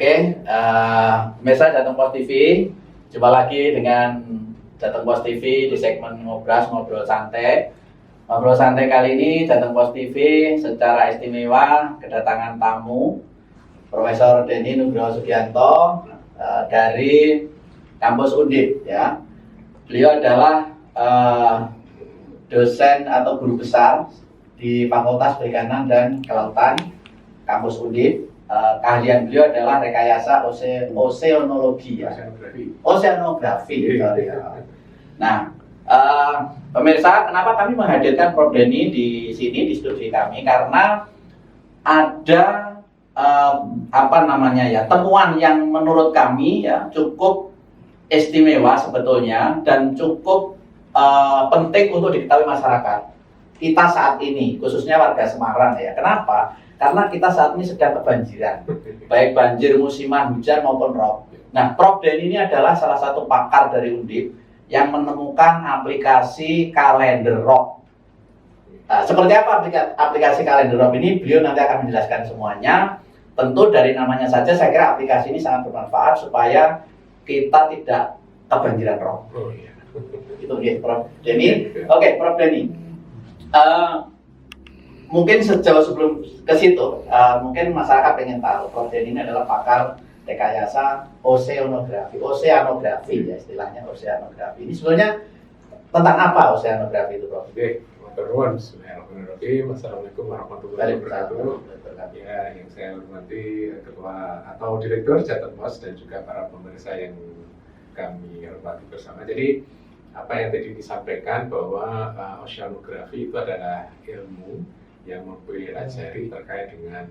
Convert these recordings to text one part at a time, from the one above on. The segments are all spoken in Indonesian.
Oke, pemirsa Jateng Pos TV, jumpa lagi dengan Jateng Pos TV di segmen Ngobrol Santai. Ngobrol Santai kali ini Jateng Pos TV secara istimewa kedatangan tamu Profesor Denny Nugroho Sugianto dari kampus Undip ya. Beliau adalah dosen atau guru besar di Fakultas Perikanan dan Kelautan kampus Undip. Keahlian beliau adalah rekayasa oseanologi ya. Oceanografi. Nah, pemirsa, kenapa kami menghadirkan Prof Denny di sini di studio kami? Karena ada temuan yang menurut kami ya cukup istimewa sebetulnya dan cukup penting untuk diketahui masyarakat kita saat ini, khususnya warga Semarang ya. Kenapa? Karena kita saat ini sedang kebanjiran, baik banjir musiman hujan maupun rob. Nah, Prof Denny ini adalah salah satu pakar dari Undip yang menemukan aplikasi kalender rob. Nah, seperti apa aplikasi kalender rob ini? Beliau nanti akan menjelaskan semuanya. Tentu dari namanya saja saya kira aplikasi ini sangat bermanfaat supaya kita tidak kebanjiran rob. Itu dia Prof Denny. Oke, Prof Denny. Mungkin sejauh sebelum ke situ, mungkin masyarakat pengen tahu Prof Denny ini adalah pakar rekayasa oceanografi ya istilahnya oceanografi. Ini sebenarnya tentang apa oceanografi itu, Prof? Oke, Bismillahirrahmanirrahim. Assalamualaikum warahmatullahi wabarakatuh. Ya, yang saya hormati Ketua atau Direktur Jateng Pos dan juga para pemirsa yang kami hormati bersama. Jadi apa yang tadi disampaikan bahwa oceanografi itu adalah ilmu yang mempelajari terkait dengan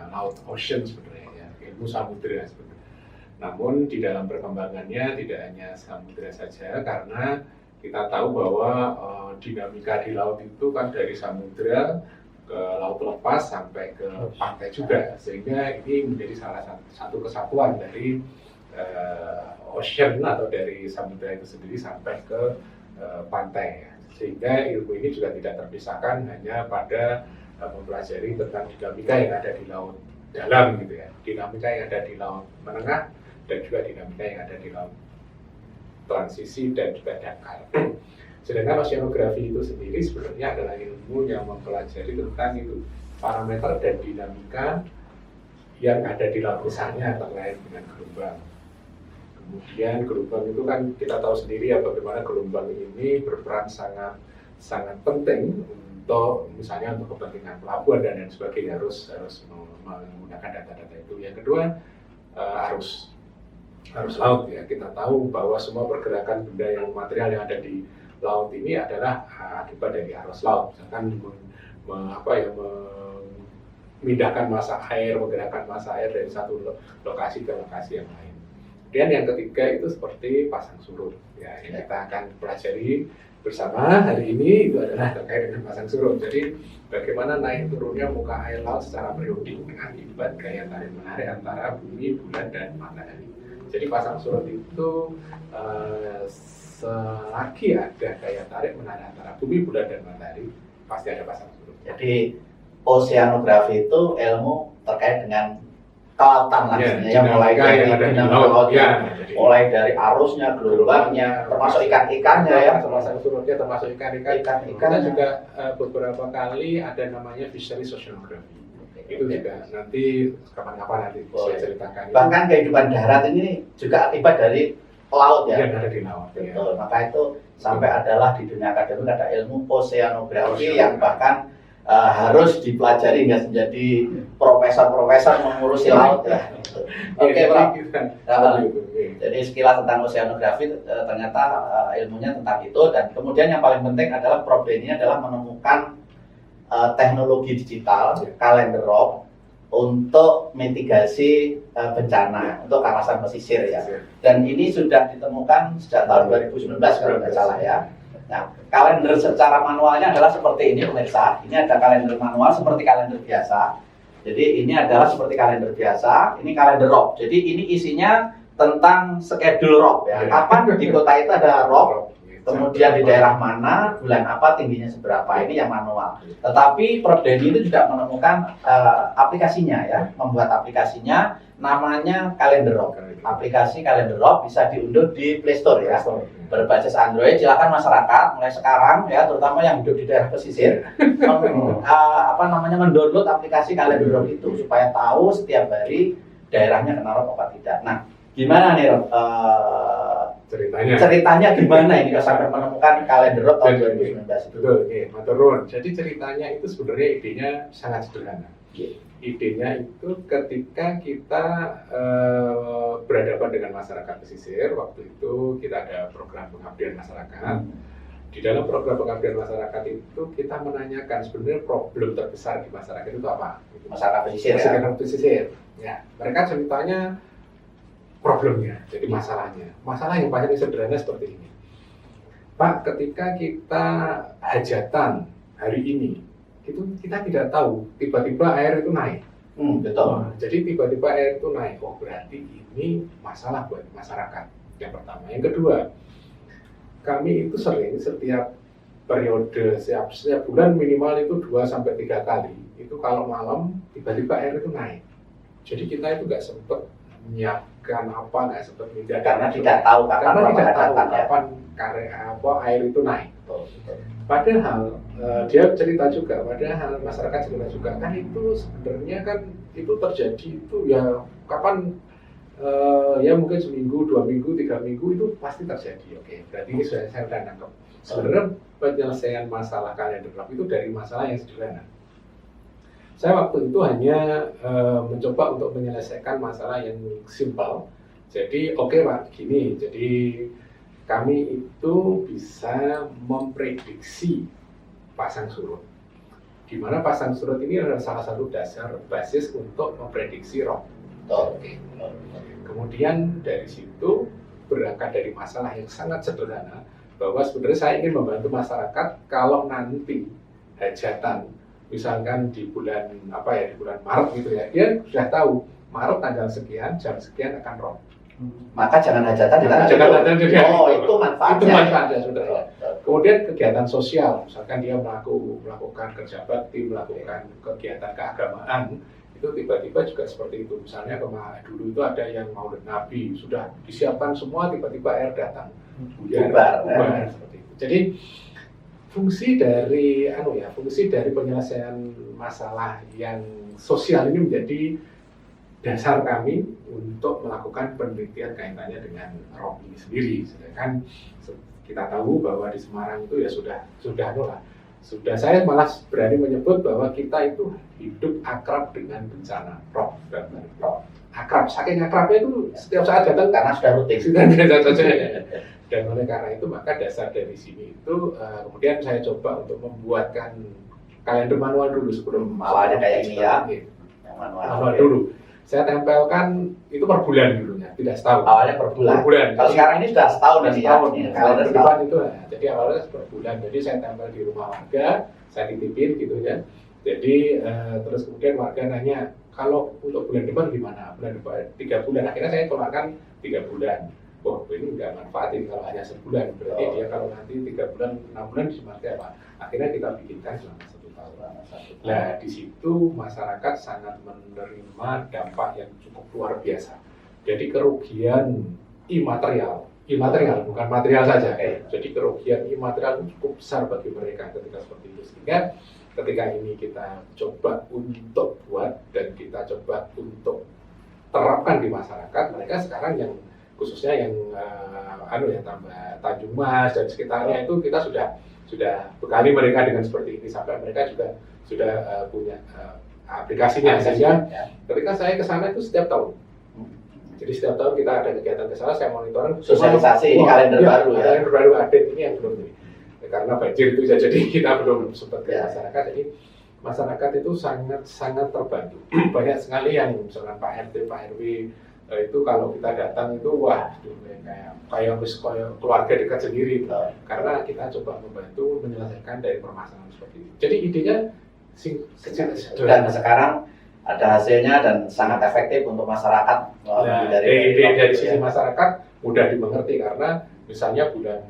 laut ocean sebenarnya, ya, ilmu samudera sebenarnya. Namun di dalam perkembangannya tidak hanya samudera saja, karena kita tahu bahwa dinamika di laut itu kan dari samudera ke laut lepas sampai ke pantai juga, sehingga ini menjadi salah satu kesatuan dari ocean atau dari samudera itu sendiri sampai ke pantai. Sehingga ilmu ini juga tidak terpisahkan hanya pada mempelajari tentang dinamika yang ada di laut dalam gitu ya, dinamika yang ada di laut menengah dan juga dinamika yang ada di laut transisi dan juga dangkal. Sedangkan oceanografi itu sendiri sebenarnya adalah ilmu yang mempelajari tentang itu parameter dan dinamika yang ada di laut, misalnya terkait dengan gelombang. Kemudian gelombang itu kan kita tahu sendiri ya bagaimana gelombang ini berperan sangat penting untuk misalnya untuk kepentingan pelabuhan dan lain sebagainya, harus menggunakan data-data itu. Yang kedua arus laut ya, kita tahu bahwa semua pergerakan benda yang material yang ada di laut ini adalah akibat dari arus laut, misalkan memindahkan massa air, menggerakkan massa air dari satu lokasi ke lokasi yang lain. Kemudian yang ketiga itu seperti pasang surut ya, yang kita akan pelajari bersama hari ini itu adalah terkait dengan pasang surut. Jadi bagaimana naik turunnya muka air laut secara periodik akibat gaya tarik menarik antara bumi, bulan, dan matahari. Jadi pasang surut itu selagi ada gaya tarik menarik antara bumi, bulan, dan matahari pasti ada pasang surut. Jadi oceanografi itu ilmu terkait dengan kelautan langsungnya ya, yang mulai dari mulai dari arusnya, gelombangnya, termasuk ikan-ikannya ya, termasuk surutnya, termasuk ikan-ikan juga beberapa kali ada namanya fishery oceanography. Itu juga nanti kapan-kapan nanti saya ceritakan. Bahkan kehidupan darat ini juga akibat dari laut ya. Yang ada di laut. Betul. Ya. Maka itu sampai adalah di dunia akademik ada ilmu oceanografi yang bahkan harus dipelajari hingga menjadi profesor mengurusi laut ya. Oke, Prof. Jadi sekilas tentang oceanografi ternyata ilmunya tentang itu, dan kemudian yang paling penting adalah Prof Denny adalah menemukan teknologi digital kalender rob untuk mitigasi bencana untuk kawasan pesisir ya. Dan ini sudah ditemukan sejak tahun 2019 kalau tidak salah ya. Nah, kalender secara manualnya adalah seperti ini pemirsa. Ini ada kalender manual seperti kalender biasa. Jadi ini adalah seperti kalender biasa. Ini kalender rob. Jadi ini isinya tentang schedule rob ya. Kapan di kota itu ada rob, kemudian di daerah mana, bulan apa, tingginya seberapa, ini yang manual. Tetapi Prodeni itu juga menemukan aplikasinya ya, membuat aplikasinya namanya Kalenderok. Aplikasi Kalenderok bisa diunduh di Play Store ya, berbasis Android. Silakan masyarakat mulai sekarang ya, terutama yang hidup di daerah pesisir, mendownload aplikasi Kalenderok itu supaya tahu setiap hari daerahnya kena rop apa tidak. Nah, gimana nih Rob? Ceritanya gimana ini sampai menemukan Kalenderok tahun 2019 itu? Betul, oke, maturun. Jadi ceritanya itu sebenarnya idenya sangat sederhana. Idenya itu ketika kita berhadapan dengan masyarakat pesisir, waktu itu kita ada program pengabdian masyarakat. Di dalam program pengabdian masyarakat itu kita menanyakan sebenarnya problem terbesar di masyarakat itu apa? Masyarakat pesisir. Masyarakat pesisir. Ya, mereka ceritanya problemnya, jadi masalahnya. Masalah yang paling sederhana seperti ini. Pak, ketika kita hajatan hari ini, itu kita tidak tahu, tiba-tiba air itu naik. Betul. Jadi tiba-tiba air itu naik, oh berarti ini masalah buat masyarakat. Yang pertama. Yang kedua, kami itu sering setiap periode, setiap bulan minimal itu 2-3 kali. Itu kalau malam, tiba-tiba air itu naik. Jadi kita itu nggak sempat menyiapkan nggak sempat menyiapkan karena tidak tahu kapan air itu naik. Padahal dia cerita juga, padahal masyarakat cerita juga kan itu sebenarnya kan itu terjadi itu ya kapan ya mungkin seminggu, 2 minggu, 3 minggu itu pasti terjadi. Oke, berarti ini saya sudah nangkep. Sebenarnya penyelesaian masalah Kalenderok itu dari masalah yang sederhana. Saya waktu itu hanya mencoba untuk menyelesaikan masalah yang simpel. Jadi oke Pak, gini, jadi kami itu bisa memprediksi pasang surut. Di mana pasang surut ini adalah salah satu dasar basis untuk memprediksi rob. Oke. Kemudian dari situ berangkat dari masalah yang sangat sederhana bahwa sebenarnya saya ingin membantu masyarakat kalau nanti hajatan misalkan di bulan di bulan Maret gitu ya, dia sudah tahu Maret tanggal sekian, jam sekian akan rob. Maka jangan hajatan di tanggal itu. Oh, itu manfaatnya. Itu manfaatnya sebenarnya. Kemudian kegiatan sosial, misalkan dia melakukan kerja bakti, melakukan kegiatan keagamaan, itu tiba-tiba juga seperti itu. Misalnya dulu itu ada yang Maulid Nabi, sudah disiapkan semua, tiba-tiba air datang. Bubar seperti itu. Jadi fungsi dari penyelesaian masalah yang sosial ini menjadi dasar kami untuk melakukan penelitian kaitannya dengan rob ini sendiri. Sedangkan kita tahu bahwa di Semarang itu ya sudah saya malah berani menyebut bahwa kita itu hidup akrab dengan bencana rob dan rob. Akrab, saking akrabnya itu setiap saat datang karena sudah rutin. Dan oleh karena itu maka dasar dari sini itu kemudian saya coba untuk membuatkan kalender manual dulu sebelum awalnya kayak ini ya, yang manual dulu. Saya tempelkan itu per bulan dulunya, tidak setahun. Awalnya per bulan. Kalau sekarang ini sudah setahun ini ya. Kalender depan itu jadi awalnya per bulan. Jadi saya tempel di rumah warga, saya titipin gitu ya. Jadi terus kemudian warga nanya, kalau untuk bulan depan gimana? Bulan depan 3 bulan. Akhirnya saya keluarkan 3 bulan. Oh, ini nggak manfaatin kalau hanya sebulan. Berarti dia kalau nanti 3 bulan, 6 bulan dipakai apa? Akhirnya kita bikinkan selama 1 tahun. Nah, di situ masyarakat sangat menerima dampak yang cukup luar biasa. Jadi kerugian imaterial bukan material saja. Jadi kerugian imaterial itu cukup besar bagi mereka ketika seperti itu. Sehingga ketika ini kita coba untuk buat dan kita coba untuk terapkan di masyarakat, mereka sekarang yang khususnya yang tambah Tanjung Mas dan sekitarnya itu kita sudah bekali mereka dengan seperti ini sampai mereka juga sudah punya aplikasinya sehingga ketika saya ke sana itu setiap tahun. Jadi setiap tahun kita ada kegiatan ke sana, saya monitoring sosialisasi kalender baru ya. Kalender baru update ini yang belum ini. Karena banjir itu jadi kita belum sempat ke masyarakat, jadi masyarakat itu sangat terbantu. Banyak sekali yang misalkan Pak RT, Pak RW itu kalau kita datang itu kayak keluarga dekat sendiri karena kita coba membantu menyelesaikan dari permasalahan seperti ini. Jadi idenya dan sekarang ada hasilnya dan sangat efektif untuk masyarakat. Dari sisi masyarakat mudah dimengerti karena misalnya bulan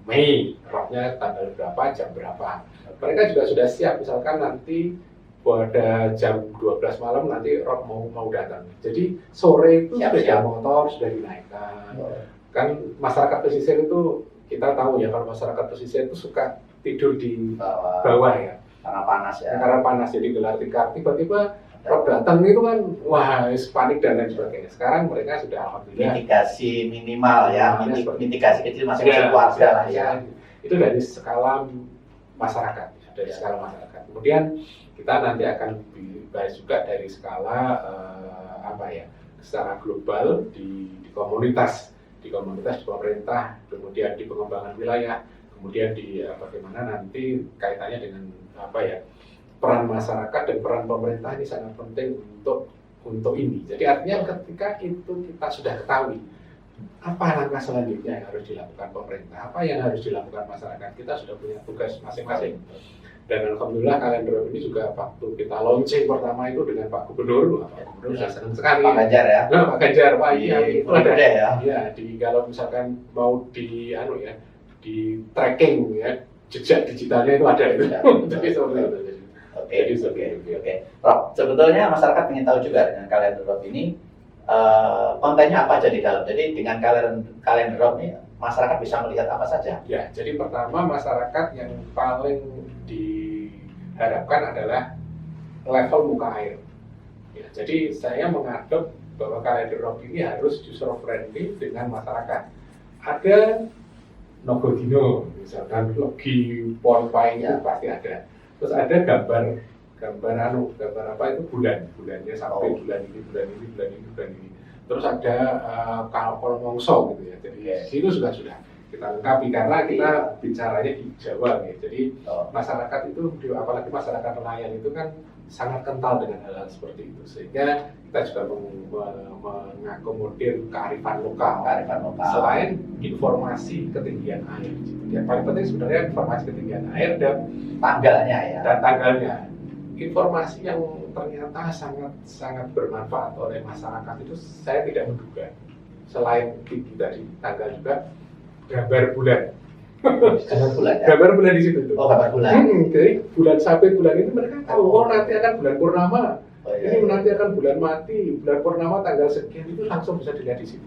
Mei, rohnya tanggal berapa, jam berapa. Mereka juga sudah siap, misalkan nanti pada jam 12 malam nanti roh mau datang. Jadi sore itu sepeda motor sudah dinaikkan. Kan masyarakat pesisir itu kita tahu ya, kalau masyarakat pesisir itu suka tidur di bawah ya. Karena panas ya. Karena panas, jadi gelar tikar. Tiba-tiba roh datang itu kan, wah, panik dan lain sebagainya. Sekarang mereka sudah alhamdulillah. Mitigasi minimal ya, mitigasi kecil masing-masing keluarga lah ya. Itu dari skala masyarakat, dari skala masyarakat. Kemudian kita nanti akan bahas juga dari skala secara global di komunitas, di pemerintah, kemudian di pengembangan wilayah, kemudian di bagaimana nanti kaitannya dengan peran masyarakat dan peran pemerintah ini sangat penting untuk ini. Jadi artinya ketika itu kita sudah ketahui apa langkah selanjutnya yang harus dilakukan pemerintah, apa yang harus dilakukan masyarakat, kita sudah punya tugas masing-masing. Dan alhamdulillah kalender ini juga waktu kita launching pertama itu dengan Pak Gubernur sudah senang sekali. Pak Ganjar ya. Nah, Pak Ganjar, wah iya itu ada ya. Ya, kalau misalkan mau di di tracking ya, jejak digitalnya itu ada itu. Jadi seperti itu. Oke. Rob, sebetulnya masyarakat ingin tahu juga dengan kalender Rob ini kontennya apa aja di dalam. Jadi dengan kalender Rob ini masyarakat bisa melihat apa saja. Ya, jadi pertama masyarakat yang paling diharapkan adalah level muka air. Ya, jadi saya mengadop bahwa kalender Rob ini harus user friendly dengan masyarakat. Ada Nogodino, misalkan logi Ponpai itu pasti ada. Terus ada gambar apa itu bulannya sampai bulan ini. Terus ada kalau mongso gitu ya. Jadi itu sudah kita lengkapi karena kita bicaranya di Jawa ya. Jadi masyarakat itu, apalagi masyarakat nelayan itu kan sangat kental dengan hal-hal seperti itu, sehingga kita juga mengakomodir kearifan lokal. Selain informasi ketinggian air, yang paling penting sebenarnya informasi ketinggian air dan tanggalnya. Informasi yang ternyata sangat bermanfaat oleh masyarakat itu saya tidak menduga. Selain tadi tanggal juga gambar bulan. Gambar bulan di situ tuh. Gambar bulan. Jadi bulan sampai bulan itu mereka tahu nanti akan bulan purnama. Ini nanti akan bulan mati, bulan purnama tanggal sekian, itu langsung bisa dilihat di situ.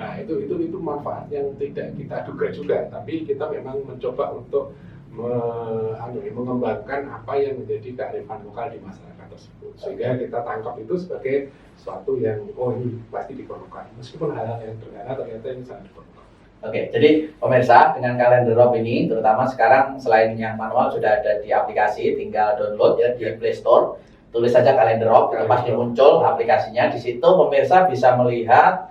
Nah, itu manfaat yang tidak kita duga juga, tapi kita memang mencoba untuk mengembangkan apa yang menjadi kearifan lokal di masyarakat tersebut, sehingga kita tangkap itu sebagai sesuatu yang ini pasti diperlukan, meskipun hal-hal yang sederhana ternyata ini sangat diperlukan. Oke, jadi pemirsa, dengan kalender Rob ini, terutama sekarang selain yang manual sudah ada di aplikasi, tinggal download ya di Play Store, tulis saja kalender Rob, itu pasti muncul aplikasinya. Di situ pemirsa bisa melihat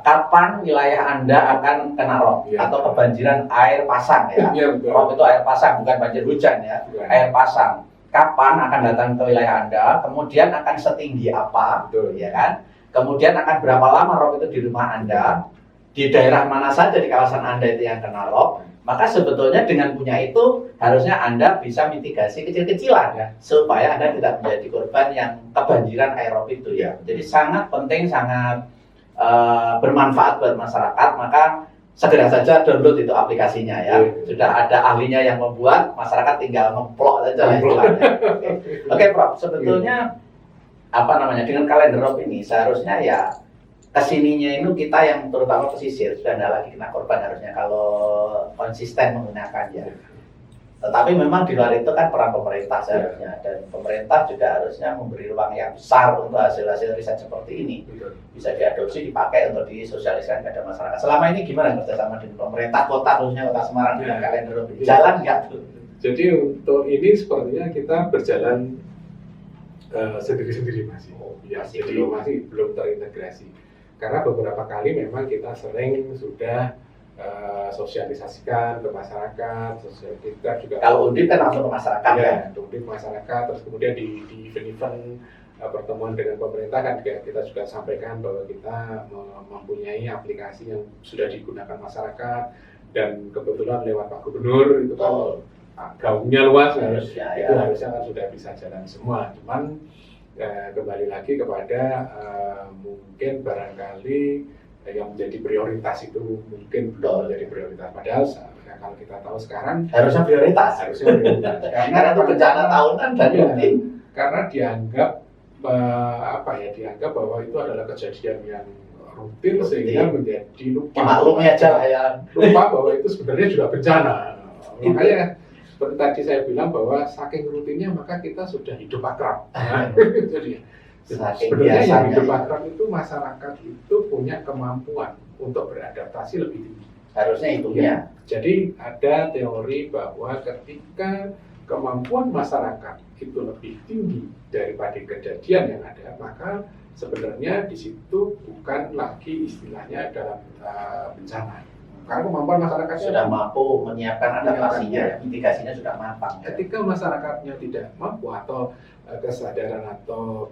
kapan wilayah Anda akan kena rob atau kebanjiran air pasang ya. Rob itu air pasang, bukan banjir hujan ya. Air pasang. Kapan akan datang ke wilayah Anda, kemudian akan setinggi apa, ya kan? Kemudian akan berapa lama rob itu di rumah Anda, di daerah mana saja di kawasan Anda itu yang kena rob. Maka sebetulnya dengan punya itu harusnya Anda bisa mitigasi kecil-kecilan ya, supaya Anda tidak menjadi korban yang kebanjiran air rob itu ya. Jadi sangat penting, sangat bermanfaat buat masyarakat. Maka segera saja download itu aplikasinya ya. Sudah ada ahlinya yang membuat, masyarakat tinggal ngeplok saja istilahnya. Oke, Prof, sebetulnya dengan kalender rob ini seharusnya ya kesininya itu kita yang terutama pesisir sudah tidak lagi kena korban harusnya kalau konsisten menggunakannya. Tetapi memang di luar itu kan peran pemerintah seharusnya, dan pemerintah juga harusnya memberi ruang yang besar untuk hasil-hasil riset seperti ini bisa diadopsi, dipakai untuk disosialisasikan kepada masyarakat. Selama ini gimana kerjasama dengan pemerintah kota, khususnya Kota Semarang dengan kalender rob? Jalan nggak tuh? Jadi untuk ini sepertinya kita berjalan sendiri-sendiri masih. Jadi masih belum terintegrasi. Karena beberapa kali memang kita sering sudah sosialisasikan ke masyarakat, kita juga kalau undip kan langsung ke masyarakat ya, undip masyarakat, terus kemudian di event-event pertemuan dengan pemerintah kan kita juga sampaikan bahwa kita mempunyai aplikasi yang sudah digunakan masyarakat, dan kebetulan lewat Pak Gubernur itu kan gaungnya luas, harusnya kan sudah bisa jalan semua. Cuman kembali lagi kepada mungkin barangkali yang menjadi prioritas itu mungkin belum menjadi prioritas. Padahal kalau kita tahu sekarang harusnya prioritas. Karena itu bencana tahunan dan rutin. Karena dianggap dianggap bahwa itu adalah kejadian yang rutin sehingga menjadi lupa. Maklumi aja ya. Lupa bahwa itu sebenarnya juga bencana. Makanya seperti tadi saya bilang bahwa saking rutinnya maka kita sudah hidup akrab. Jadi sebenarnya yang hidup akrab itu masyarakat itu punya kemampuan untuk beradaptasi lebih tinggi. Harusnya itu ya. Jadi ada teori bahwa ketika kemampuan masyarakat itu lebih tinggi daripada kejadian yang ada, maka sebenarnya di situ bukan lagi istilahnya dalam bencana. Karena kemampuan masyarakatnya sudah mampu menyiapkan adaptasinya, mitigasinya sudah matang. Ketika masyarakatnya tidak mampu atau kesadaran atau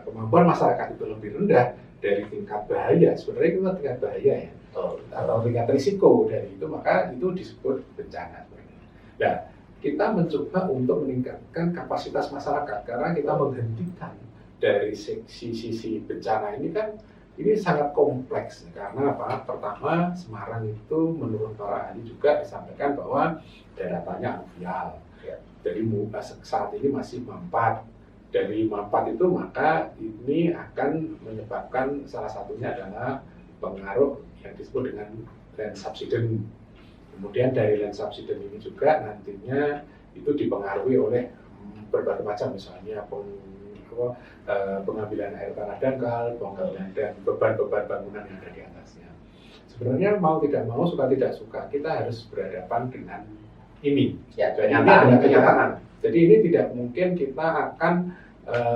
kemampuan masyarakat itu lebih rendah dari tingkat bahaya, sebenarnya itu tingkat bahaya ya, atau tingkat risiko dari itu, maka itu disebut bencana. Nah, kita mencoba untuk meningkatkan kapasitas masyarakat karena kita menghentikan dari sisi bencana ini kan. Ini sangat kompleks karena apa? Pertama, Semarang itu menurut para ahli juga disampaikan bahwa daratannya aluvial. Ya. Jadi saat ini masih mampat. Dari mampat itu maka ini akan menyebabkan salah satunya adalah pengaruh yang disebut dengan land subsidence. Kemudian dari land subsidence ini juga nantinya itu dipengaruhi oleh berbagai macam, misalnya pengambilan air tanah dangkal, pengambilan dan beban-beban bangunan yang ada di atasnya. Sebenarnya mau tidak mau, suka tidak suka, kita harus berhadapan dengan ini. Ya, jadi ini adalah kenyataan. Jadi ini tidak mungkin kita akan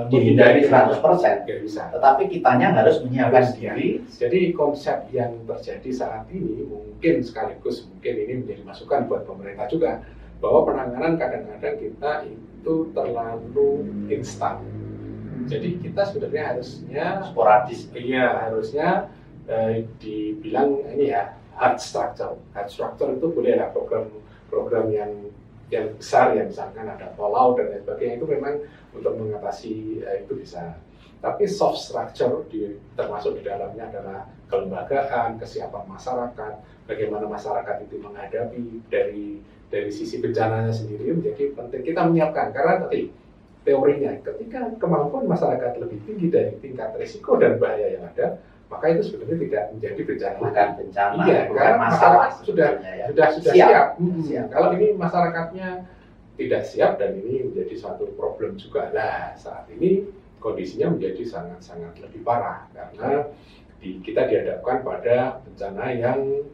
dihindari 100%. Tidak bisa. Tetapi kitanya harus menyiapkan diri. Jadi konsep yang terjadi saat ini mungkin sekaligus ini menjadi masukan buat pemerintah juga, bahwa penanganan kadang-kadang kita itu terlalu instan. Jadi kita sebenarnya harusnya sporadis. Iya, harusnya dibilang ini ya hard structure. Hard structure itu boleh lah program yang besar ya, misalkan ada tol laut dan lain sebagainya, itu memang untuk mengatasi itu bisa. Tapi soft structure termasuk di dalamnya adalah kelembagaan, kesiapan masyarakat, bagaimana masyarakat itu menghadapi dari sisi bencananya sendiri menjadi penting kita menyiapkan, karena tadi teorinya ketika kemampuan masyarakat lebih tinggi dari tingkat risiko dan bahaya yang ada, maka itu sebenarnya tidak menjadi bencana. Bukan bencana. Iya, karena masalah sudah siap. Siap. Kalau ini masyarakatnya tidak siap dan ini menjadi suatu problem juga. Nah, saat ini kondisinya menjadi sangat-sangat lebih parah karena kita dihadapkan pada bencana yang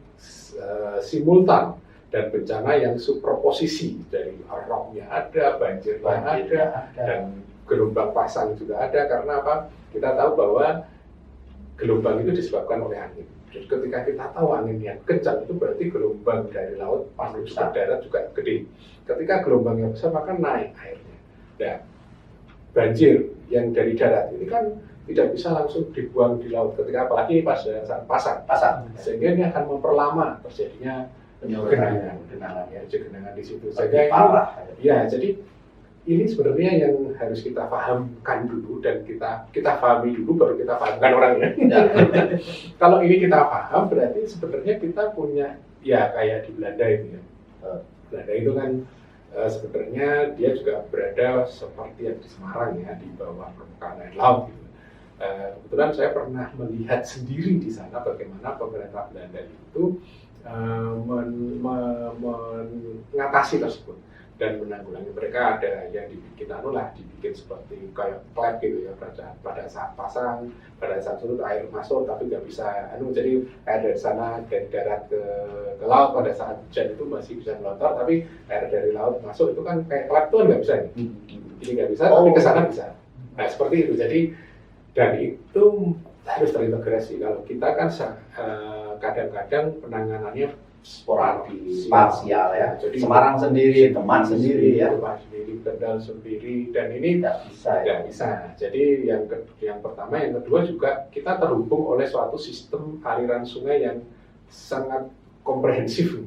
simultan dan bencana yang superposisi, dari roobnya ada, banjirnya ada, dan gelombang pasang juga ada. Karena apa? Kita tahu bahwa gelombang itu disebabkan oleh angin. Jadi ketika kita tahu angin yang kencang itu berarti gelombang dari laut menuju ke darat juga gede. Ketika gelombangnya besar maka naik airnya. Nah, banjir yang dari darat ini kan tidak bisa langsung dibuang di laut ketika apalagi pas saat pasang. Sehingga ini akan memperlama terjadinya genangan di situ. Jadi parah. Ya, jadi ini sebenarnya yang harus kita pahamkan dulu dan kita pahami dulu baru kita pahamkan orangnya. Kalau ini kita paham berarti sebenarnya kita punya ya kayak di Belanda itu ya. Belanda itu kan sebenarnya dia juga berada seperti yang di Semarang ya, di bawah permukaan air laut gitu. Kebetulan saya pernah melihat sendiri di sana bagaimana pemerintah Belanda itu mengatasi tersebut dan menanggulangi. Mereka ada yang dibikin seperti kayak klep gitu ya, pada saat pasang, pada saat surut air masuk tapi nggak bisa jadi air dari sana dari darat ke laut pada saat hujan itu masih bisa melontar, tapi air dari laut masuk itu kan kayak klep tuh nggak bisa ini nggak bisa, tapi ke sana bisa. Nah seperti itu. Jadi dan itu harus terintegrasi. Kalau kita kan kadang-kadang penanganannya sporadis, parsial ya. Jadi Semarang sendiri, Demak sendiri ya. Demak sendiri, Kendal sendiri, dan ini tidak bisa. Jadi yang pertama, yang kedua juga kita terhubung oleh suatu sistem aliran sungai yang sangat komprehensif.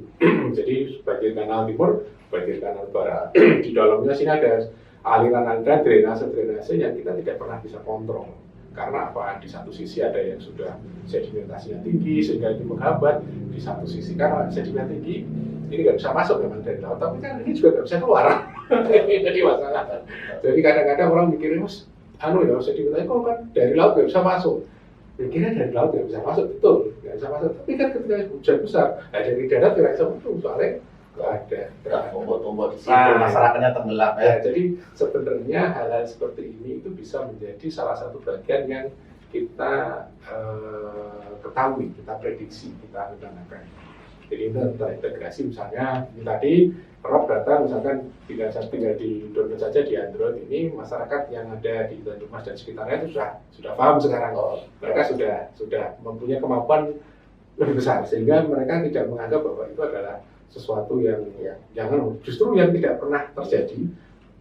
Jadi banjir kanal timur, banjir kanal barat. Di dalamnya sini ada aliran drainase yang kita tidak pernah bisa kontrol. Karena apa? Di satu sisi ada yang sudah sedimentasinya tinggi sehingga itu menghambat. Di satu sisi karena sedimen tinggi ini nggak bisa masuk memang dari laut, tapi kan ini juga nggak bisa keluar. Jadi masalah. Jadi kadang-kadang orang mikirnya mas, sedimentasi kok kan dari laut nggak bisa masuk. Mikirnya dari laut nggak bisa masuk, betul nggak bisa masuk. Tapi kan ketika hujan besar, dari darat nggak bisa masuk, soalnya nggak ada. Tumbuh-tumbuh di situ, masyarakatnya tenggelam ya. Jadi sebenarnya hal-hal seperti ini itu bisa menjadi salah satu bagian yang kita ketahui, kita prediksi, kita rencanakan. Jadi itu terintegrasi misalnya ini tadi Rob datang misalkan tinggal di download saja di Android ini, masyarakat yang ada di Tanjung Mas dan sekitarnya itu sudah paham sekarang. Mereka sudah mempunyai kemampuan lebih besar sehingga mereka tidak menganggap bahwa itu adalah sesuatu yang jangan, justru yang tidak pernah terjadi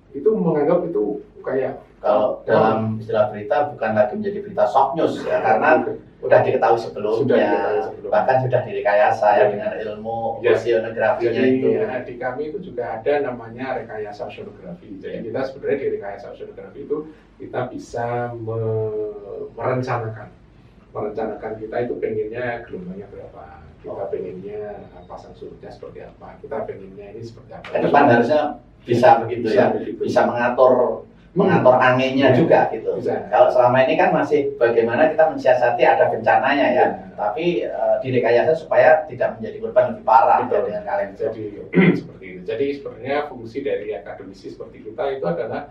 itu menganggap itu kayak kalau dalam istilah berita bukan lagi menjadi berita shock news ya, karena udah diketahui sebelumnya, bahkan sudah direkayasa ya dengan ilmu oceanografinya itu. Ya, di kami itu juga ada namanya rekayasa oceanografi. Jadi kita sebenarnya di rekayasa oceanografi itu kita bisa merencanakan kita itu pengennya gelombangnya berapa, kita pengennya pasang surutnya seperti apa, kita pengennya ini seperti apa. Ke depan harusnya bisa begitu ya, bisa mengatur anginnya juga gitu. Bisa. Kalau selama ini kan masih bagaimana kita mensiasati ada bencananya ya, tapi direkayasa supaya tidak menjadi korban lebih parah ya, dengan kalian. Jadi seperti itu. Jadi sebenarnya fungsi dari akademisi seperti kita itu adalah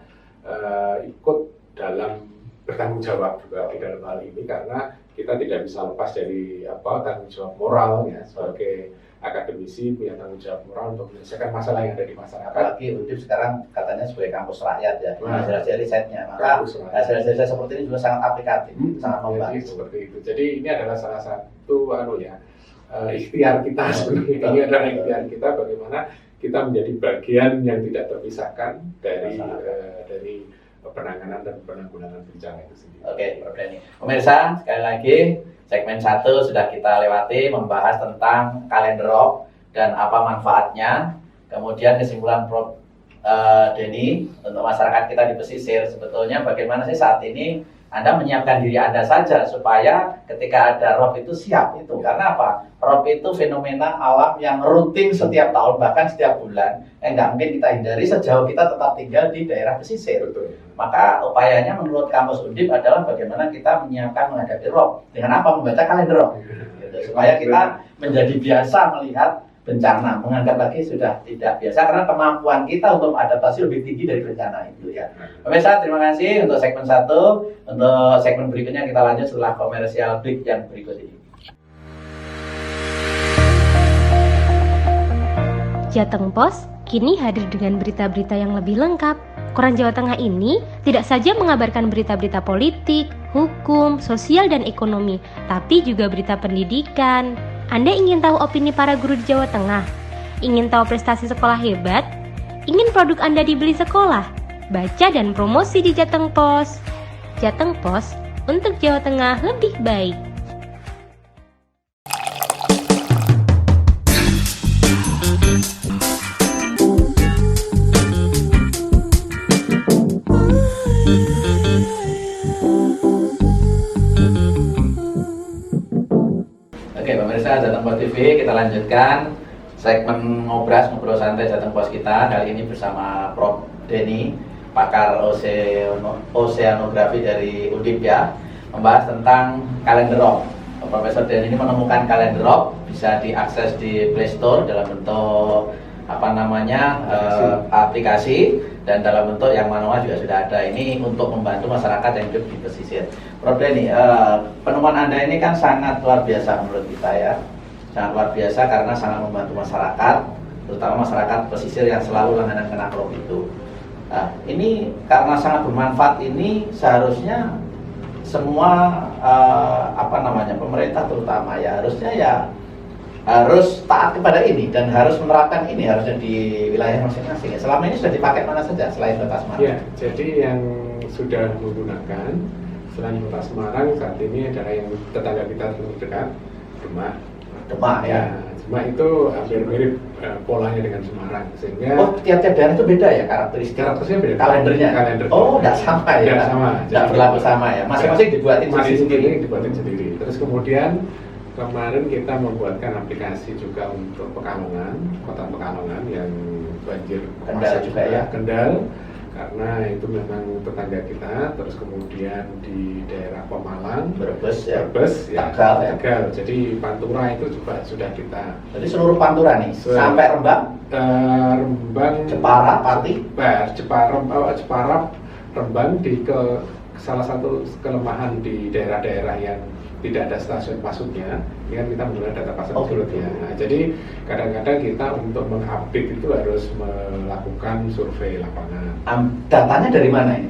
ikut dalam bertanggung jawab juga di dalam hal ini, karena kita tidak bisa lepas dari tanggung jawab moral ya, sebagai akademisi punya tanggung jawab moral untuk menyelesaikan masalah yang ada di masyarakat. Apalagi Undip sekarang katanya sebagai kampus rakyat ya, hasil-hasil risetnya, maka hasil-hasil riset seperti ini juga sangat aplikatif, sangat membantu. Seperti itu. Jadi ini adalah salah satu ikhtiar kita sebenarnya. Ini adalah ikhtiar kita bagaimana kita menjadi bagian yang tidak terpisahkan dari penanganan dan penanggulangan bencana itu sendiri. Oke, Prof Denny. Pemirsa, sekali lagi segmen 1 sudah kita lewati membahas tentang kalender Rob dan apa manfaatnya. Kemudian kesimpulan Prof Denny untuk masyarakat kita di pesisir, sebetulnya bagaimana sih saat ini Anda menyiapkan diri Anda saja supaya ketika ada Rob itu siap itu. Karena apa? Rob itu fenomena alam yang rutin setiap tahun, bahkan setiap bulan, yang nggak mungkin kita hindari sejauh kita tetap tinggal di daerah pesisir. Betul. Maka upayanya menurut Kamus Undip adalah bagaimana kita menyiapkan menghadapi Rob. Dengan apa? Membaca kalender Rob. Gitu. Supaya kita menjadi biasa melihat bencana, menganggap lagi sudah tidak biasa karena kemampuan kita untuk adaptasi lebih tinggi dari bencana itu ya. Pemirsa, terima kasih untuk segmen 1. Untuk segmen berikutnya kita lanjut setelah komersial break yang berikut ini. Jateng Pos kini hadir dengan berita-berita yang lebih lengkap. Koran Jawa Tengah ini tidak saja mengabarkan berita-berita politik, hukum, sosial, dan ekonomi, tapi juga berita pendidikan. Anda ingin tahu opini para guru di Jawa Tengah? Ingin tahu prestasi sekolah hebat? Ingin produk Anda dibeli sekolah? Baca dan promosi di Jateng Pos. Jateng Pos, untuk Jawa Tengah lebih baik. Oke, pemirsa Jateng Pos TV, kita lanjutkan segmen ngobrol santai Jateng Pos kita. Kali ini bersama Prof Denny, pakar oceanografi dari Undip ya, membahas tentang kalender Rob. Profesor Denny ini menemukan kalender Rob, bisa diakses di Play Store dalam bentuk aplikasi, dan dalam bentuk yang manual juga sudah ada. Ini untuk membantu masyarakat yang hidup di pesisir. Prof Denny, penemuan Anda ini kan sangat luar biasa menurut kita ya, sangat luar biasa karena sangat membantu masyarakat, terutama masyarakat pesisir yang selalu langganan kena Rob itu. Nah, ini karena sangat bermanfaat ini seharusnya semua pemerintah terutama ya harus taat kepada ini dan harus menerapkan ini harusnya di wilayah masing-masing. Selama ini sudah dipakai mana saja selain Kota Semarang? Ya, jadi yang sudah menggunakan selain Kota Semarang saat ini adalah yang tetangga kita terdekat, Demak. Demak ya. Cuma itu hampir mirip polanya dengan Semarang, sehingga Oh, tiap-tiap daerah itu beda ya karakterisnya beda. Kalendernya? Kalendernya. Oh, nggak sama ya? Nggak sama. Nggak berlaku sama ya? Masing-masing dibuatin masing-masing sendiri? dibuatin sendiri. Terus kemudian kemarin kita membuatkan aplikasi juga untuk Pekalongan, kota Pekalongan yang banjir Kendal juga ya? Kendal, karena itu memang tetangga kita. Terus kemudian di daerah Pemalang, Brebes ya? Brebes, ya, Tegal ya? Tegal. Jadi Pantura itu juga sudah kita. Jadi seluruh Pantura nih? Sampai Rembang? Rembang, Jepara, Pati? Jepara, Rembang ke salah satu kelemahan di daerah-daerah yang tidak ada stasiun pasutnya, ini kan kita menggunakan data pasang surut ya. Nah, jadi kadang-kadang kita untuk mengupdate itu harus melakukan survei lapangan. Datanya dari mana ini?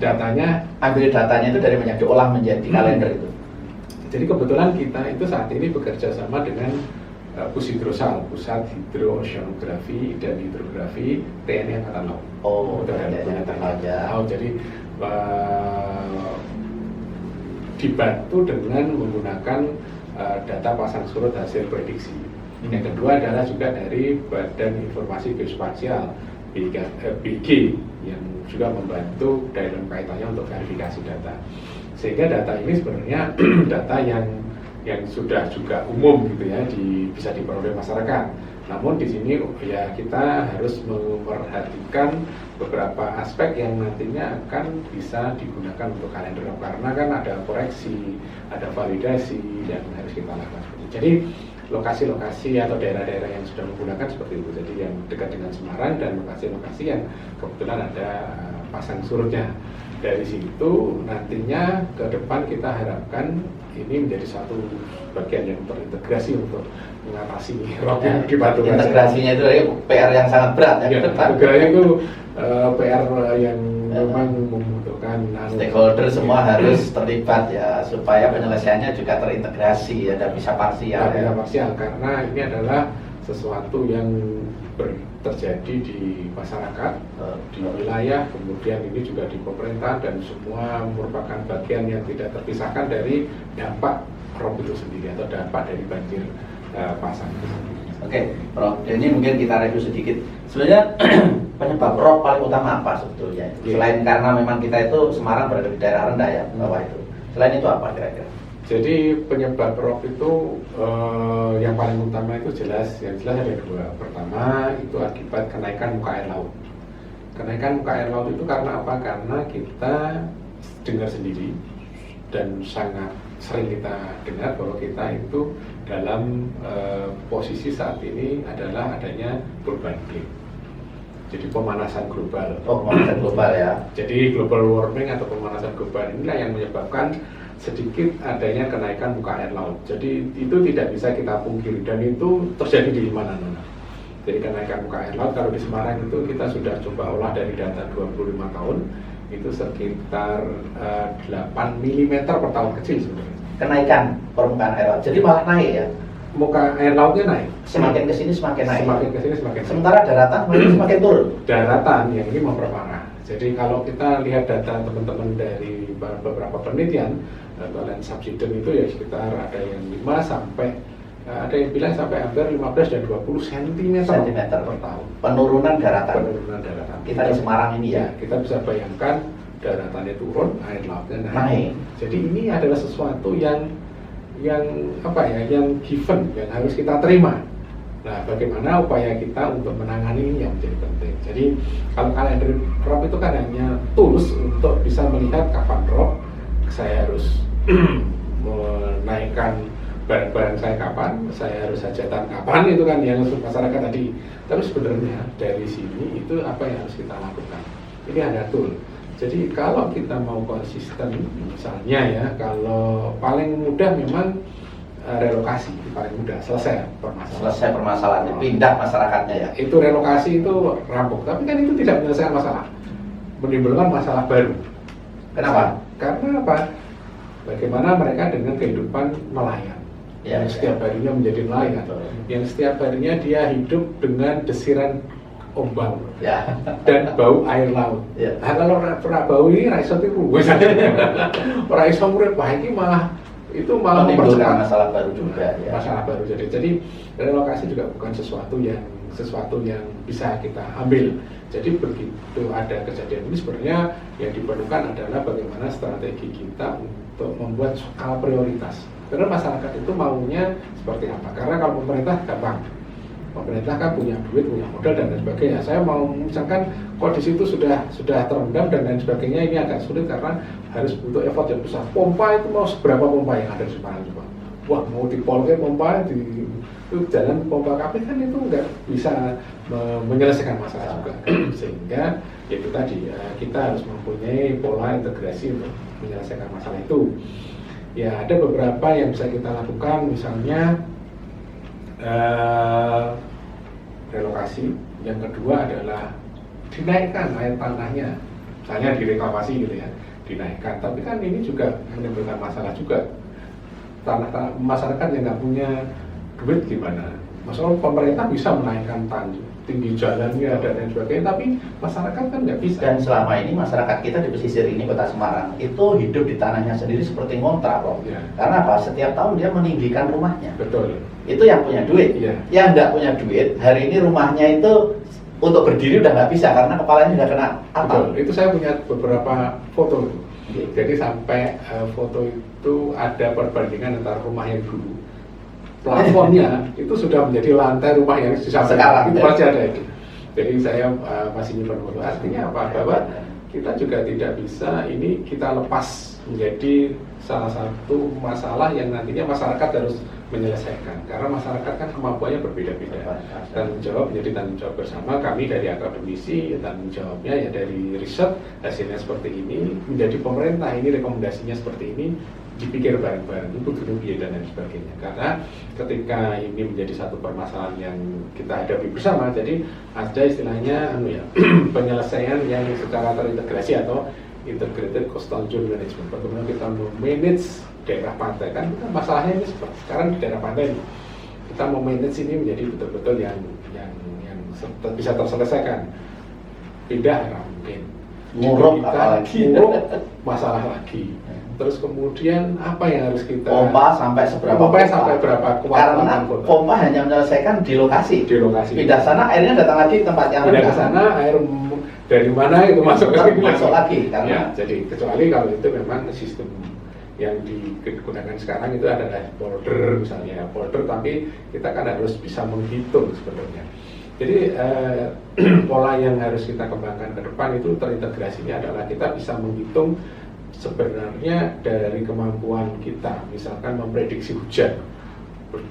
Ambil datanya itu dari mana? Diolah menjadi kalender itu? Jadi kebetulan kita itu saat ini bekerja sama dengan Pushidrosal, Pusat Hidrooceanografi dan Hidrografi TNI Angkatan Laut. Oh, TNI Angkatan Laut. Jadi dibantu dengan menggunakan data pasang surut hasil prediksi. Yang kedua adalah juga dari Badan Informasi Geospasial BG yang juga membantu dalam kaitannya untuk verifikasi data. Sehingga data ini sebenarnya data yang sudah juga umum gitu ya, bisa diperoleh masyarakat. Namun di sini ya kita harus memperhatikan beberapa aspek yang nantinya akan bisa digunakan untuk kalender, karena kan ada koreksi, ada validasi yang harus kita lakukan. Jadi lokasi-lokasi atau daerah-daerah yang sudah menggunakan seperti itu, jadi yang dekat dengan Semarang dan lokasi-lokasi yang kebetulan ada pasang surutnya. Dari situ nantinya ke depan kita harapkan ini menjadi satu bagian yang terintegrasi untuk mengatasi rop yang di Pantura. Integrasinya itu PR yang sangat berat ya. Integrasinya itu PR yang memang membutuhkan stakeholder semua harus terlibat ya, supaya penyelesaiannya juga terintegrasi ya, dan bisa parsial. Bisa parsial karena ini adalah sesuatu yang terjadi di masyarakat, di wilayah, kemudian ini juga di pemerintah, dan semua merupakan bagian yang tidak terpisahkan dari dampak rop itu sendiri atau dampak dari banjir pasang itu sendiri. Oke, Prof. Ini mungkin kita review sedikit. Sebenarnya penyebab rop paling utama apa sebetulnya? Selain karena memang kita itu Semarang berada di daerah rendah ya, bawah itu. Selain itu apa kira-kira? Jadi penyebab rop itu yang paling utama itu yang jelas ada dua. Pertama itu akibat kenaikan muka air laut. Kenaikan muka air laut itu karena apa? Karena kita dengar sendiri dan sangat sering kita dengar bahwa kita itu dalam posisi saat ini adalah adanya perubahan iklim. Jadi pemanasan global. Oh, pemanasan global ya. Jadi global warming atau pemanasan global inilah yang menyebabkan sedikit adanya kenaikan muka air laut. Jadi itu tidak bisa kita pungkiri dan itu terjadi di mana-mana. Jadi kenaikan muka air laut kalau di Semarang itu kita sudah coba olah dari data 25 tahun itu sekitar 8 mm per tahun kecil sebenarnya. Kenaikan permukaan air laut. Jadi malah naik ya. Muka air lautnya naik. Semakin ke sini semakin naik. Semakin ke sini semakin naik. Sementara daratan semakin turun. Daratan yang ini memperparah. Jadi kalau kita lihat data teman-teman dari beberapa penelitian, land subsidence itu ya sekitar ada yang 5 sampai ada yang bilang sampai hampir 15 dan 20 cm per tahun. Penurunan daratan. Kita di Semarang ini ya. Kita bisa bayangkan daratannya turun, air lautnya naik. Jadi ini adalah sesuatu yang apa ya, yang given, yang harus kita terima. Nah, bagaimana upaya kita untuk menangani ini yang menjadi penting. Jadi kalau kalender rop itu kan hanya tools untuk bisa melihat kapan rop, saya harus menaikkan barang-barang saya kapan, saya harus hajatan kapan, itu kan yang masyarakat tadi. Tapi sebenarnya dari sini itu apa yang harus kita lakukan. Ini ada tool. Jadi kalau kita mau konsisten, misalnya ya, kalau paling mudah memang relokasi, paling mudah selesai permasalahan, pindah masyarakatnya ya. Itu relokasi itu rampung, tapi kan itu tidak menyelesaikan masalah, menimbulkan masalah baru. Kenapa? Karena apa? Bagaimana mereka dengan kehidupan nelayan, yang setiap harinya menjadi nelayan, yang setiap harinya dia hidup dengan desiran ombak dan bau air laut. Nah, kalau pernah bau ini raiso itu raiso murid, wah ini malah itu malah menimbulkan mempercepat masalah baru juga ya. masalah baru. Jadi relokasi juga bukan sesuatu yang bisa kita ambil. Jadi begitu ada kejadian ini sebenarnya yang diperlukan adalah bagaimana strategi kita untuk membuat skala prioritas. Karena masyarakat itu maunya seperti apa? Karena kalau pemerintah gampang, pemerintah kan punya duit, punya modal dan lain sebagainya. Saya mau misalkan kok di situ sudah terendam dan lain sebagainya, ini agak sulit karena harus butuh effort yang besar. Pompa itu mau seberapa pompa yang ada di Semarang coba? Wah, mau dipolke pompa itu jalan pompa KP kan itu nggak bisa menyelesaikan masalah juga. Sehingga itu tadi kita harus mempunyai pola integrasi untuk menyelesaikan masalah itu. Ya, ada beberapa yang bisa kita lakukan, misalnya relokasi. Yang kedua adalah dinaikkan air tanahnya, misalnya direklamasi gitu ya, dinaikkan. Tapi kan ini juga menimbulkan masalah juga. Tanah masyarakat yang nggak punya duit gimana? Masalah pemerintah bisa menaikkan tinggi jalannya dan lain sebagainya, tapi masyarakat kan nggak bisa. Dan selama ini masyarakat kita di pesisir ini Kota Semarang itu hidup di tanahnya sendiri seperti ngontrak loh. Ya. Karena apa? Setiap tahun dia meninggikan rumahnya. Betul. Itu yang punya duit. Ya. Yang nggak punya duit, hari ini rumahnya itu untuk berdiri udah nggak bisa karena kepalanya udah kena atap. Betul. Itu saya punya beberapa foto itu. Oke. Jadi sampai foto itu ada perbandingan antara rumah yang dulu, plafonnya itu sudah menjadi lantai rumah yang di samping. Sekarang, Itu ya. masih ada itu. Jadi saya masih nyimpan foto. Artinya apa? Bahwa kita juga tidak bisa ini kita lepas menjadi salah satu masalah yang nantinya masyarakat harus menyelesaikan. Karena masyarakat kan kemampuannya berbeda-beda. Tanggung jawab menjadi tanggung jawab bersama. Kami dari akademisi, tanggung jawabnya ya dari riset, hasilnya seperti ini. Menjadi pemerintah, ini rekomendasinya seperti ini. Dipikir bareng-bareng, itu biaya dan lain sebagainya. Karena ketika ini menjadi satu permasalahan yang kita hadapi bersama, jadi ada istilahnya penyelesaian yang secara terintegrasi atau integrated coastal zone management. Bagaimana kita memanage daerah pantai, kan kita masalahnya ini seperti sekarang di daerah pantai ini. Kita mau manage ini menjadi betul-betul yang bisa terselesaikan. Pindah nggak mungkin. Muruk apalagi. Muruk masalah lagi. Terus kemudian apa yang harus kita pompa sampai seberapa pompa sampai berapa kuat? Karena pompa hanya menyelesaikan di lokasi. Pindah sana airnya datang lagi ke tempat yang pindah ke sana air dari mana itu masuk lagi karena ya, jadi kecuali kalau itu memang sistem yang digunakan sekarang itu adalah polder misalnya polder, tapi kita kan harus bisa menghitung sebenarnya. Jadi pola yang harus kita kembangkan ke depan itu terintegrasinya adalah kita bisa menghitung sebenarnya dari kemampuan kita, misalkan memprediksi hujan.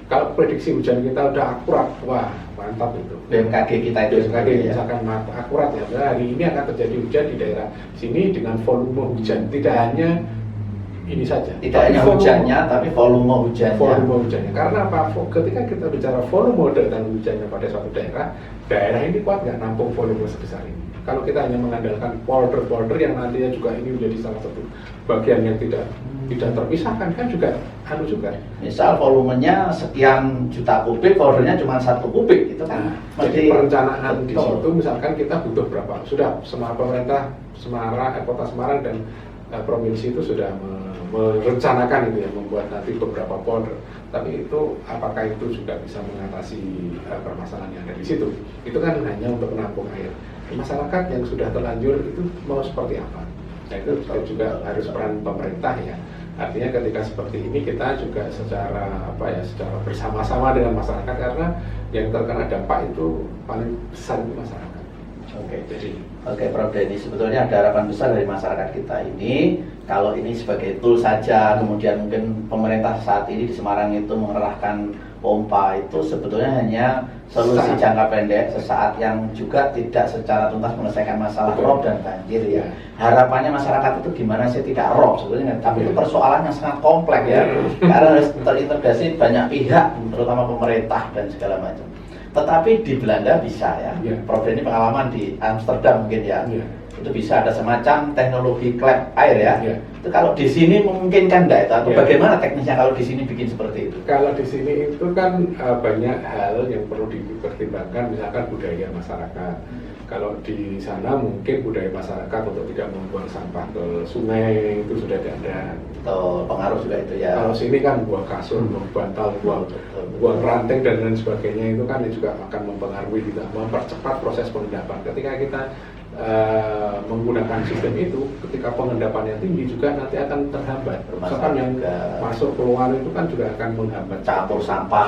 Kalau prediksi hujan kita udah akurat, wah mantap itu. BMKG kita itu BMKG misalkan akurat ya, hari ini akan terjadi hujan di daerah sini dengan volume hujan, tidak hanya ini saja. Tidak hanya hujannya, tapi volume hujannya. Volume hujannya. Karena apa? Ketika kita bicara volume dan hujannya pada suatu daerah ini kuat nggak nampung volume sebesar ini. Kalau kita hanya mengandalkan polder yang nantinya juga ini menjadi salah satu bagian yang tidak terpisahkan, kan juga juga. Misal volumenya sekian juta kubik, poldernya cuma 1 kubik, itu kan. Jadi perencanaan di situ, misalkan kita butuh berapa? Sudah pemerintah Semarang, Kota Semarang dan provinsi itu sudah merencanakan itu ya, membuat nanti beberapa polder. Tapi itu apakah itu juga bisa mengatasi permasalahan yang ada di situ? Itu kan hanya untuk menampung air. Masyarakat yang sudah terlanjur itu mau seperti apa? Nah, itu juga harus peran pemerintah ya. Artinya ketika seperti ini kita juga secara bersama-sama dengan masyarakat, karena yang terkena dampak itu paling besar di masyarakat. Oke, Prof Denny, sebetulnya ada harapan besar dari masyarakat kita ini. Kalau ini sebagai tool saja, kemudian mungkin pemerintah saat ini di Semarang itu mengerahkan pompa, itu sebetulnya hanya solusi jangka pendek sesaat yang juga tidak secara tuntas menyelesaikan masalah rob dan banjir ya. Harapannya masyarakat itu gimana sih tidak rob sebetulnya, tapi itu persoalan yang sangat kompleks ya. Karena harus terintegrasi banyak pihak, terutama pemerintah dan segala macam. Tetapi di Belanda bisa ya. Prof Denny pengalaman di Amsterdam mungkin ya. Itu bisa ada semacam teknologi klep air ya. Itu kalau di sini memungkinkan enggak itu? Atau bagaimana teknisnya kalau di sini bikin seperti itu? Kalau di sini itu kan banyak hal yang perlu dipertimbangkan, misalkan budaya masyarakat. Kalau di sana mungkin budaya masyarakat untuk tidak membuang sampah ke sungai itu sudah tidak ada. Atau pengaruh juga itu ya. Kalau sini kan buang kasur, buang bantal, buang ranting dan lain sebagainya itu kan juga akan mempengaruhi kita, mempercepat proses pengendapan. Ketika kita menggunakan sistem itu, ketika pengendapannya tinggi juga nanti akan terhambat. Misalkan yang masuk keluar itu kan juga akan menghambat campur sampah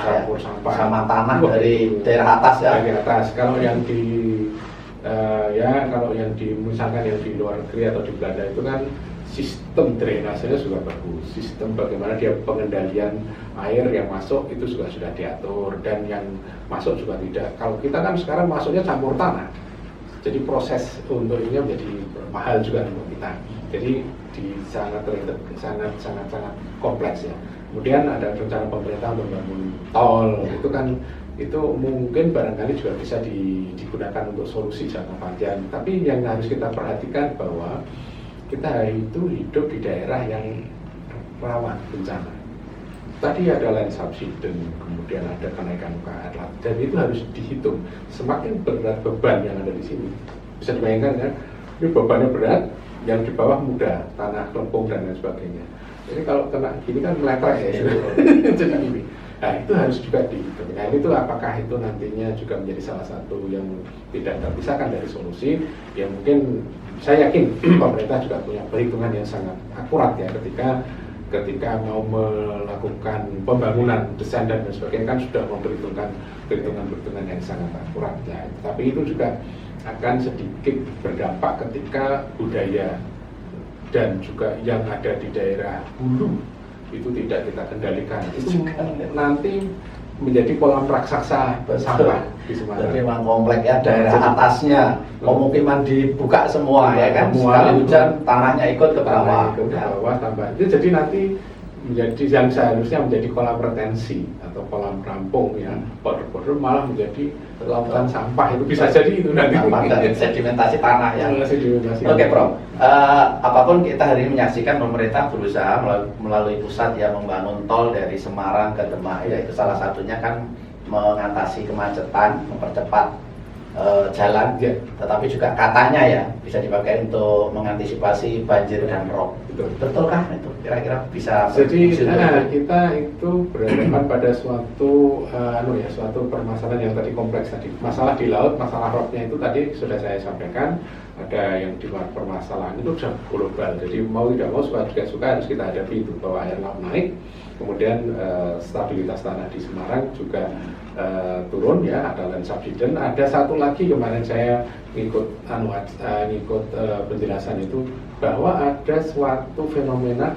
sama tanah Wah, dari daerah atas ya. Dari atas. Kalau yang di kalau yang di misalkan yang di luar negeri atau di Belanda itu kan sistem drainasenya juga bagus. Sistem bagaimana dia pengendalian air yang masuk itu juga sudah diatur dan yang masuk juga tidak. Kalau kita kan sekarang masuknya campur tanah. Jadi proses untuk ini menjadi mahal juga untuk kita. Jadi sangat kompleks ya. Kemudian ada rencana pemerintah untuk membangun tol, itu kan itu mungkin barangkali juga bisa digunakan untuk solusi jangka panjang. Tapi yang harus kita perhatikan bahwa kita itu hidup di daerah yang rawan bencana. Tadi ada land subsidence, kemudian ada kenaikan muka air laut, dan itu harus dihitung. Semakin berat beban yang ada di sini, bisa dibayangkan kan? Ini bebannya berat, yang di bawah mudah, tanah lempung dan lain sebagainya. Jadi kalau kena gini kan melepas ya, jadi gini. Nah itu harus juga dihitung. Nah itu apakah itu nantinya juga menjadi salah satu yang tidak terpisahkan dari solusi? Ya mungkin saya yakin pemerintah juga punya perhitungan yang sangat akurat ya ketika mau melakukan pembangunan desain dan sebagainya kan sudah memperhitungkan perhitungan yang sangat akurat ya. Tapi itu juga akan sedikit berdampak ketika budaya dan juga yang ada di daerah hulu itu tidak kita kendalikan. Itu nanti menjadi kolam raksasa sampah di Semarang. Jadi memang komplek ya, daerah atasnya pemukiman dibuka semua ya kan. Sekali hujan tanahnya ikut ke bawah. Tambah. Itu jadi nanti menjadi yang seharusnya menjadi kolam retensi atau kolam rampung ya, border malah menjadi lautan sampah. Itu bisa jadi itu nanti. Sampah dan sedimentasi tanah ya. Sedimentasi. Oke, Prof. Apapun kita hari ini menyaksikan pemerintah berusaha melalui pusat ya membangun tol dari Semarang ke Demak ya, itu salah satunya kan mengatasi kemacetan, mempercepat jalan ya. Tetapi juga katanya ya bisa dipakai untuk mengantisipasi banjir dan rob. Betulkah itu? Kira-kira bisa. Jadi kita itu berhadapan pada suatu suatu permasalahan yang tadi kompleks tadi. Masalah di laut, masalah robnya itu tadi sudah saya sampaikan. Ada yang di luar permasalahan itu sudah global. Jadi mau tidak mau suka harus kita hadapi itu bahwa air laut naik. Kemudian stabilitas tanah di Semarang juga turun ya, ada land subsidence. Ada satu lagi kemarin saya ngikut penjelasan itu bahwa ada suatu fenomena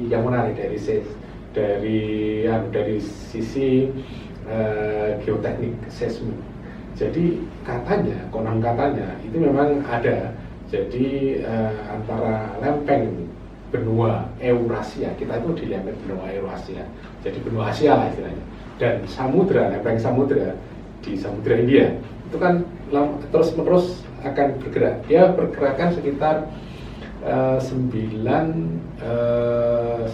yang menarik dari sisi geoteknik seismik. Jadi konon katanya itu memang ada. Jadi antara lempeng benua Eurasia, kita itu di lempeng benua Eurasia, jadi benua Asia lah istilahnya, dan lempeng samudra di Samudra India itu kan terus menerus akan bergerak. Dia pergerakan sekitar 9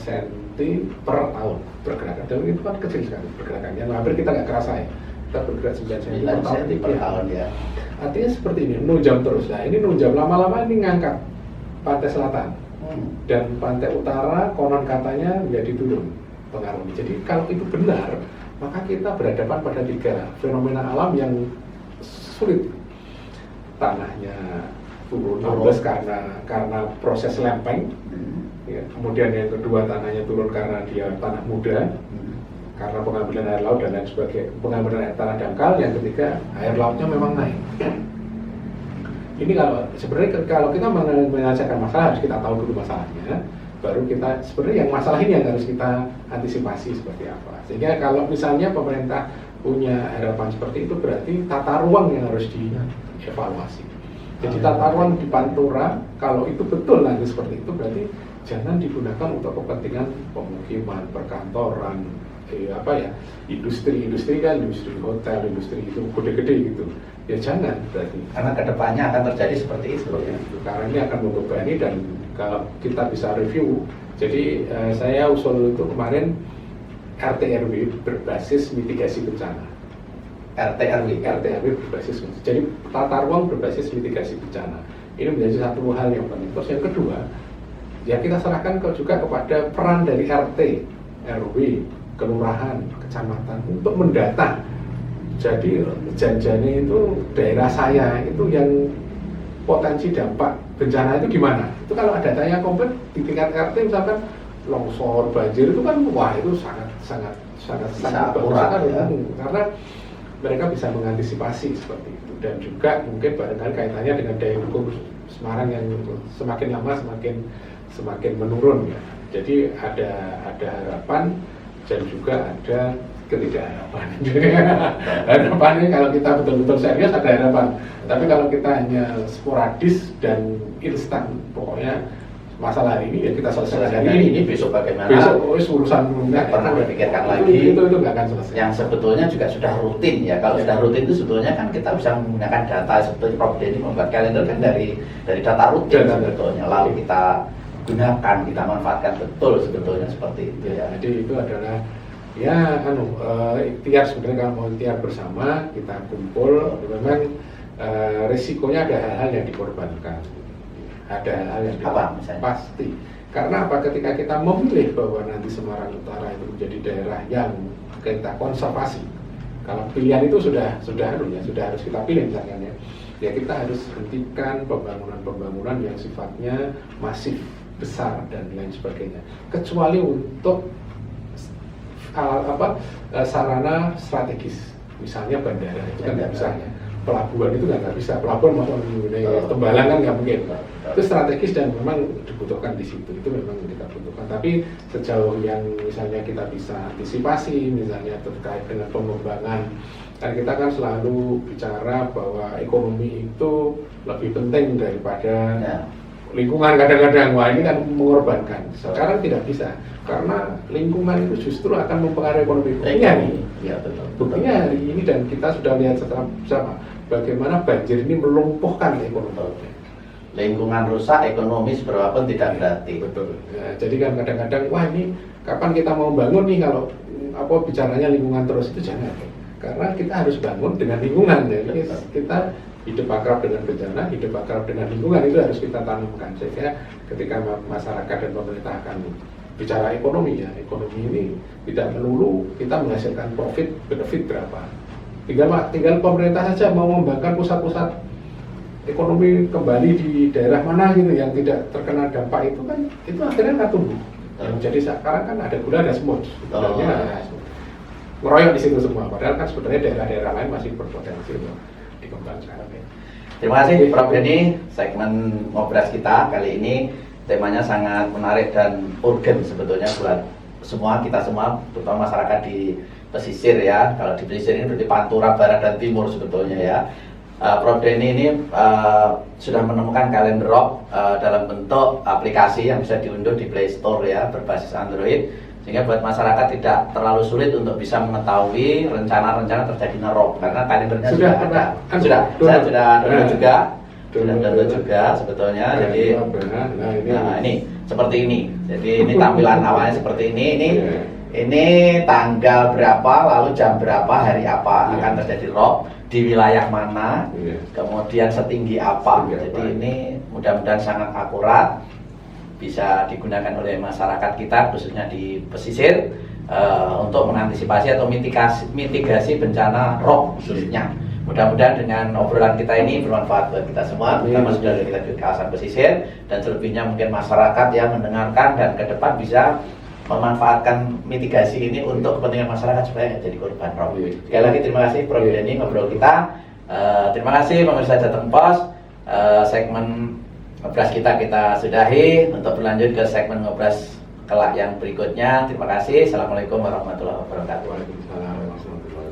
cm per tahun pergerakan, dan itu kan kecil sekali pergerakannya, hampir kita nggak kerasa ya, kita bergerak 9 cm per tahun ya. Artinya seperti ini, nunjam terus. Nah ini nunjam lama-lama ini ngangkat pantai selatan dan pantai utara konon katanya menjadi turun pengaruhnya. Jadi kalau itu benar, maka kita berhadapan pada 3 fenomena alam yang sulit. Tanahnya turun karena proses lempeng, ya. Kemudian yang kedua tanahnya turun karena dia tanah muda, karena pengambilan air laut dan lain sebagainya, pengambilan air tanah dangkal. Yang ketiga air lautnya memang naik. Ini kalau kita menyelesaikan masalah harus kita tahu dulu masalahnya, baru kita sebenarnya yang masalah ini yang harus kita antisipasi seperti apa. Sehingga kalau misalnya pemerintah punya harapan seperti itu, berarti tata ruang yang harus dievaluasi. Jadi tata ruang di Pantura kalau itu betul nanti seperti itu, berarti jangan digunakan untuk kepentingan pemukiman, perkantoran, industri kan, industri hotel, industri itu gede-gede gitu. Ya jangan berarti. Karena kedepannya akan terjadi seperti itu. Karena ini akan membebani, dan kalau kita bisa review, jadi saya usul itu kemarin RT RW berbasis mitigasi bencana. RT RW. RT RW berbasis konsep. Jadi tata ruang berbasis mitigasi bencana. Ini menjadi satu hal yang penting. Terus yang kedua, ya kita serahkan juga kepada peran dari RT, RW, kelurahan, kecamatan untuk mendata. Jadi janjane itu daerah saya itu yang potensi dampak bencana itu gimana? Itu kalau ada datanya komplit di tingkat RT misalkan longsor, banjir itu kan wah itu sangat akurat ya. Karena mereka bisa mengantisipasi seperti itu dan juga mungkin barangkali kaitannya dengan daya dukung Semarang yang semakin lama semakin menurun ya. Jadi ada harapan dan juga ada ketidakharapan. Harapannya kalau kita betul-betul serius ada harapan. Tapi kalau kita hanya sporadis dan instan, pokoknya masalah hari ini ya kita selesaikan hari ini. Besok bagaimana? Besok urusan nggak pernah dipikirkan lagi. Itu nggak akan selesai. Yang sebetulnya juga sudah rutin ya. Kalau sudah rutin itu sebetulnya kan kita bisa menggunakan data seperti Prof Denny membuat kalender kan dari data rutin sebetulnya. Lalu kita gunakan, kita manfaatkan betul sebetulnya seperti itu ya. Jadi itu adalah ya ikhtiar sebenarnya kalau mau ikhtiar bersama kita kumpul memang risikonya ada hal-hal yang dikorbankan. Ada hal yang pasti. Karena apa? Ketika kita memilih bahwa nanti Semarang Utara itu menjadi daerah yang kita konservasi, kalau pilihan itu sudah harus kita pilih misalnya ya kita harus hentikan pembangunan yang sifatnya masif, besar dan lain sebagainya. Kecuali untuk sarana strategis, misalnya bandara itu kan nggak bisa ya. Pelabuhan itu nggak bisa, pelabuhan masuk Tembalang kan nggak mungkin. Itu strategis dan memang dibutuhkan di situ, itu memang kita butuhkan. Tapi sejauh yang misalnya kita bisa antisipasi, misalnya terkait dengan pengembangan, kan kita kan selalu bicara bahwa ekonomi itu lebih penting daripada lingkungan kadang-kadang. Wah ini kan mengorbankan. Sekarang tidak bisa, karena lingkungan itu justru akan mempengaruhi ekonomi. Buktinya hari ini dan kita sudah lihat secara bersama bagaimana banjir ini melumpuhkan ekonomi. Lingkungan rusak, ekonomi seberapa pun tidak gratis. Betul. Ya, jadi kan kadang-kadang wah ini kapan kita mau bangun nih kalau bicaranya lingkungan terus itu jangan. Karena kita harus bangun dengan lingkungan. Jadi kita hidup akrab dengan bencana, hidup akrab dengan lingkungan itu harus kita tanamkan. Sehingga ketika masyarakat dan pemerintah akan bicara ekonomi ya, ekonomi ini tidak melulu kita menghasilkan profit, benefit berapa. Tinggal pemerintah saja mau membangun pusat-pusat ekonomi kembali di daerah mana gitu yang tidak terkena dampak itu kan itu akhirnya nggak tumbuh. Jadi sekarang kan ada gula ada semut. Ngeroyok di situ semua. Padahal kan sebenarnya daerah-daerah lain masih berpotensi untuk dikembangkan. Terima kasih Prof Denny. Segmen Ngobras kita kali ini temanya sangat menarik dan urgen sebetulnya buat kita semua, terutama masyarakat di pesisir ya. Kalau di pesisir ini berarti Pantura, Barat dan Timur sebetulnya ya. Prof Denny ini sudah menemukan kalender rock dalam bentuk aplikasi yang bisa diunduh di Play Store ya, berbasis Android, sehingga buat masyarakat tidak terlalu sulit untuk bisa mengetahui rencana-rencana terjadinya rock karena kalendernya sudah ada. Saya sudah download juga sebetulnya. Jadi ini seperti ini. Jadi ini tampilan awalnya seperti ini. Ini tanggal berapa, lalu jam berapa, hari apa akan terjadi rock, di wilayah mana, kemudian setinggi apa. Jadi ini mudah-mudahan sangat akurat, bisa digunakan oleh masyarakat kita khususnya di pesisir untuk mengantisipasi atau mitigasi bencana rock khususnya. Mudah-mudahan dengan obrolan kita ini bermanfaat buat kita semua, terutama saudara kita di kawasan pesisir, dan selebihnya mungkin masyarakat yang mendengarkan dan ke depan bisa memanfaatkan mitigasi ini untuk kepentingan masyarakat supaya nggak jadi korban rock. Sekali lagi terima kasih Prof Denny ngobrol kita. Terima kasih pemirsa Jateng Pos. Segmen Ngobras kita sudahi. Untuk berlanjut ke segmen Ngobras kelak yang berikutnya. Terima kasih. Assalamualaikum warahmatullahi wabarakatuh. Waalaikumsalam warahmatullahi wabarakatuh.